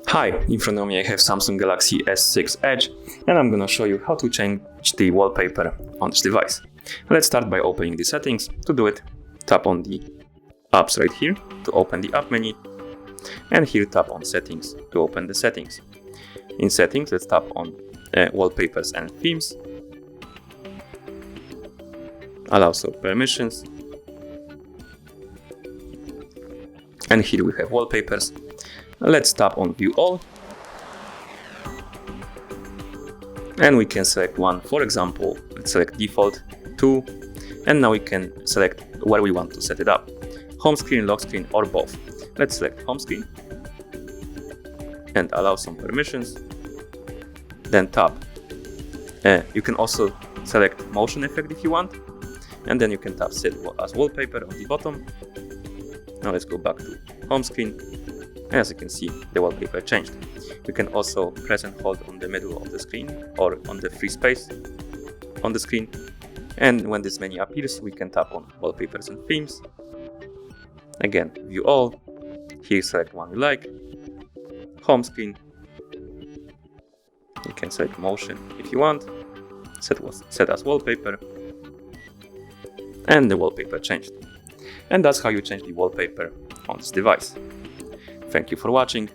Hi, in front of me I have Samsung Galaxy S6 Edge and I'm gonna show you how to change the wallpaper on this device. Let's start by opening the settings. To do it, tap on the apps right here to open the app menu, and here tap on settings to open the settings. In settings, let's tap on wallpapers and themes, allow some permissions, and here we have wallpapers. Let's tap on view all, and we can select one. For example, let's select default 2, and now we can select where we want to set it up: home screen, lock screen, or both. Let's select home screen and allow some permissions, then tap. You can also select motion effect if you want, and then you can tap set as wallpaper on the bottom. Now let's go back to home screen. As you can see, the wallpaper changed. You can also press and hold on the middle of the screen or on the free space on the screen. And when this menu appears, we can tap on wallpapers and themes. Again, view all. Here select one you like. Home screen. You can select motion if you want. Set as wallpaper. And the wallpaper changed. And that's how you change the wallpaper on this device. Thank you for watching.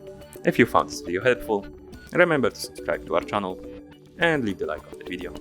If you found this video helpful, remember to subscribe to our channel and leave the like on the video.